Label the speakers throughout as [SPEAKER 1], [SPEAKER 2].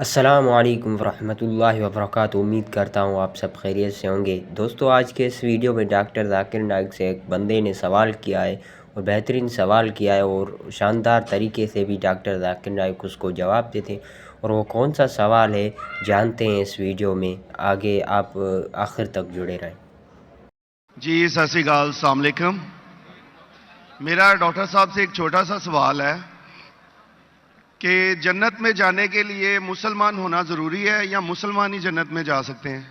[SPEAKER 1] अस्सलामुअलैकुम वरहमतुल्लाहि वबरकातुहू। उम्मीद करता हूँ आप सब खैरियत से होंगे। दोस्तों, आज के इस वीडियो में डॉक्टर जाकिर नाइक से एक बंदे ने सवाल किया है और बेहतरीन सवाल किया है और शानदार तरीके से भी डॉक्टर जाकिर नाइक उसको जवाब देते हैं। और वो कौन सा सवाल है जानते हैं इस वीडियो में। आगे आप आखिर तक जुड़े रहें।
[SPEAKER 2] जी, सत श्री अकाल, अस्सलाम वालेकुम। मेरा डॉक्टर साहब से एक छोटा सा सवाल है कि जन्नत में जाने के लिए मुसलमान होना जरूरी है या मुसलमान ही जन्नत में जा सकते हैं?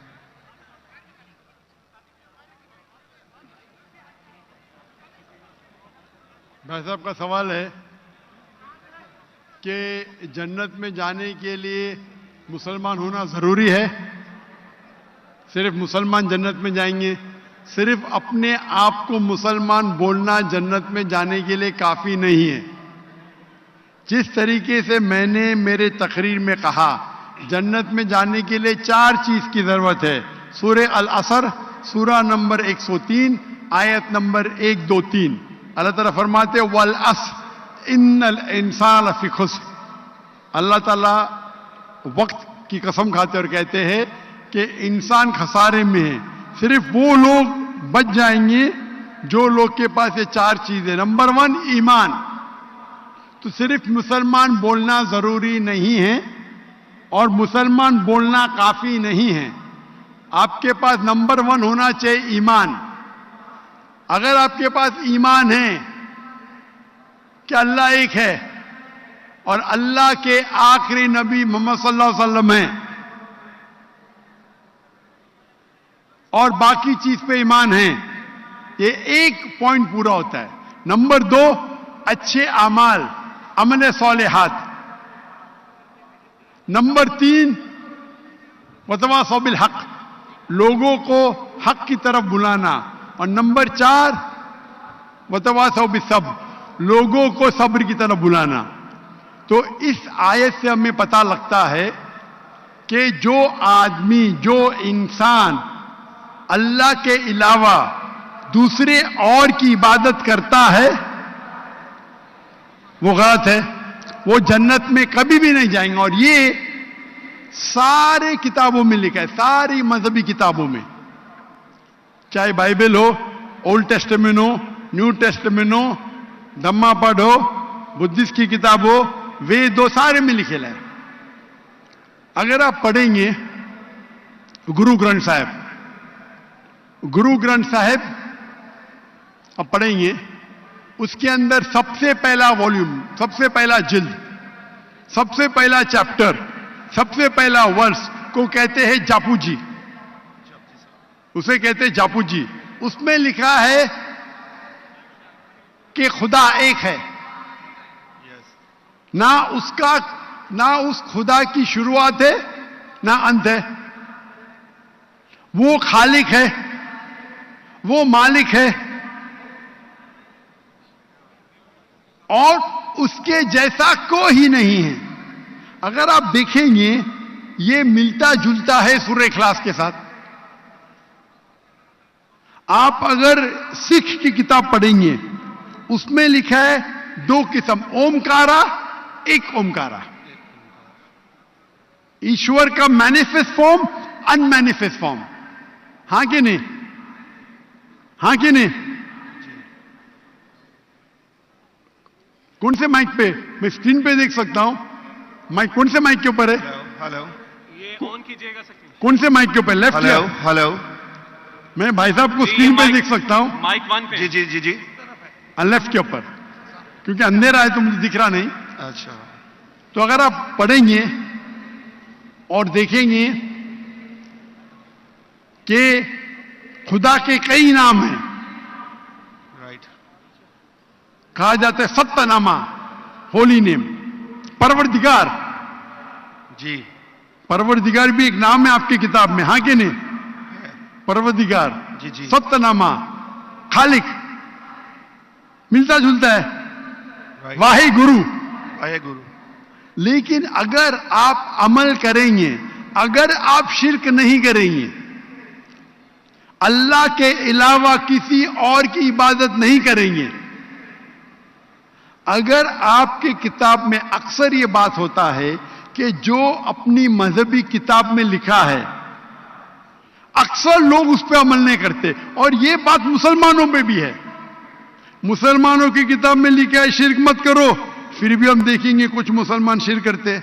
[SPEAKER 3] भाई साहब का सवाल है कि जन्नत में जाने के लिए मुसलमान होना जरूरी है। सिर्फ मुसलमान जन्नत में जाएंगे? सिर्फ अपने आप को मुसलमान बोलना जन्नत में जाने के लिए काफी नहीं है। जिस तरीके से मैंने मेरे तकरीर में कहा, जन्नत में जाने के लिए 4 चीज की जरूरत है। सूरह अल असर, सूरा नंबर 103, आयत नंबर 1, 2, 3। अल्लाह ताला फरमाते वल अस्र इन्नल इंसान लफी खुस्र। अल्लाह ताला वक्त की कसम खाते और कहते हैं कि इंसान खसारे में है। सिर्फ वो लोग बच जाएंगे जो लोग के पास ये 4 चीजें। नंबर 1 ईमान। तो सिर्फ मुसलमान बोलना जरूरी नहीं है और मुसलमान बोलना काफी नहीं है। आपके पास नंबर 1 होना चाहिए ईमान। अगर आपके पास ईमान है कि अल्लाह एक है और अल्लाह के आखिरी नबी मोहम्मद सल्लल्लाहु अलैहि वसल्लम हैं और बाकी चीज पे ईमान है, ये एक पॉइंट पूरा होता है। नंबर 2 अच्छे अमाल, अमल सौलेहात। नंबर 3 वतवासौ बिल हक, लोगों को हक की तरफ बुलाना। और नंबर 4 वतवासौ बिस्सब्र, लोगों को सब्र की तरफ बुलाना। तो इस आयत से हमें पता लगता है कि जो आदमी, जो इंसान अल्लाह के अलावा दूसरे और की इबादत करता है वो गलत है, वो जन्नत में कभी भी नहीं जाएंगे। और ये सारे किताबों में लिखा है, सारी मजहबी किताबों में, चाहे बाइबल हो, ओल्ड टेस्टामेंट हो, न्यू टेस्टामेंट हो, धम्मा पढ़ हो, बुद्धिस्ट की किताब हो, वेद हो, सारे में लिखेला है। अगर आप पढ़ेंगे गुरु ग्रंथ साहिब, गुरु ग्रंथ साहिब आप पढ़ेंगे, उसके अंदर सबसे पहला वॉल्यूम, सबसे पहला जिल्द, सबसे पहला चैप्टर, सबसे पहला वर्ष को कहते हैं जापू जी। उसे कहते हैं जापू जी। उसमें लिखा है कि खुदा एक है, ना उस खुदा की शुरुआत है ना अंत है। वो खालिक है, वो मालिक है और उसके जैसा कोई ही नहीं है। अगर आप देखेंगे ये मिलता जुलता है सूरह इखलास के साथ। आप अगर सिख की किताब पढ़ेंगे उसमें लिखा है 2 किस्म, ओमकारा, एक ओमकारा। ईश्वर का मैनिफेस्ट फॉर्म, अनमैनिफेस्ट फॉर्म। हां कि नहीं? हां कि नहीं? कौन से माइक पे? मैं स्क्रीन पे देख सकता हूं। माइक कौन से माइक के ऊपर है?
[SPEAKER 2] हेलो,
[SPEAKER 4] ये ऑन कीजिएगा सर।
[SPEAKER 3] कौन से माइक के ऊपर? लेफ्ट?
[SPEAKER 2] Hello, hello.
[SPEAKER 3] मैं भाई साहब को स्क्रीन पे देख सकता हूं।
[SPEAKER 4] माइक 1 पे।
[SPEAKER 2] जी जी जी जी।
[SPEAKER 3] लेफ्ट के ऊपर, क्योंकि अंधेरा है तो मुझे दिख रहा नहीं।
[SPEAKER 2] अच्छा,
[SPEAKER 3] तो अगर आप पढ़ेंगे और देखेंगे कि खुदा के कई नाम हैं।
[SPEAKER 2] राइट।
[SPEAKER 3] कहा जाता है सत्तनामा, होली नेम, परवरदिगार।
[SPEAKER 2] जी,
[SPEAKER 3] परवरदिगार भी एक नाम है आपकी किताब में, हां कि नहीं? परवरदिगार,
[SPEAKER 2] जी जी।
[SPEAKER 3] सत्तनामा, खालिक, मिलता जुलता है।
[SPEAKER 2] राइट।
[SPEAKER 3] वाहे गुरु।
[SPEAKER 2] वाहे गुरु।
[SPEAKER 3] लेकिन अगर आप अमल करेंगे, अगर आप शिर्क नहीं करेंगे, अल्लाह के अलावा किसी और की इबादत नहीं करेंगे, अगर आपके किताब में अक्सर ये बात होता है कि जो अपनी मजहबी किताब में लिखा है अक्सर लोग उस पर अमल नहीं करते, और यह बात मुसलमानों में भी है। मुसलमानों की किताब में लिखा है शिर्क मत करो, फिर भी हम देखेंगे कुछ मुसलमान शिर्क करते।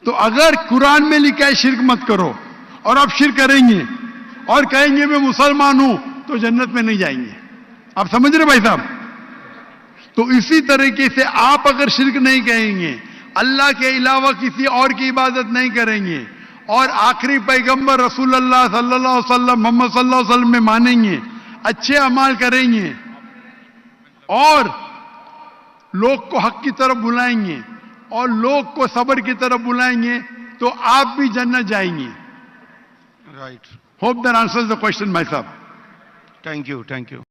[SPEAKER 3] तो अगर कुरान में लिखा है शिर्क मत करो और आप शिर्क करेंगे और कहेंगे मैं मुसलमान हूं, तो जन्नत में नहीं जाएंगे। आप समझ रहे भाई साहब? तो इसी तरीके से आप अगर शिर्क नहीं कहेंगे, अल्लाह के अलावा किसी और की इबादत नहीं करेंगे और आखिरी पैगंबर रसूलुल्लाह सल्लल्लाहु अलैहि वसल्लम मोहम्मद सल्लल्लाहु अलैहि वसल्लम में मानेंगे, अच्छे अमाल करेंगे और लोग को हक की तरफ बुलाएंगे और लोग को सब्र की तरफ बुलाएंगे, तो आप भी जन्नत जाएंगे।
[SPEAKER 2] Right.
[SPEAKER 3] Hope that answers the question my साहब।
[SPEAKER 2] Thank you.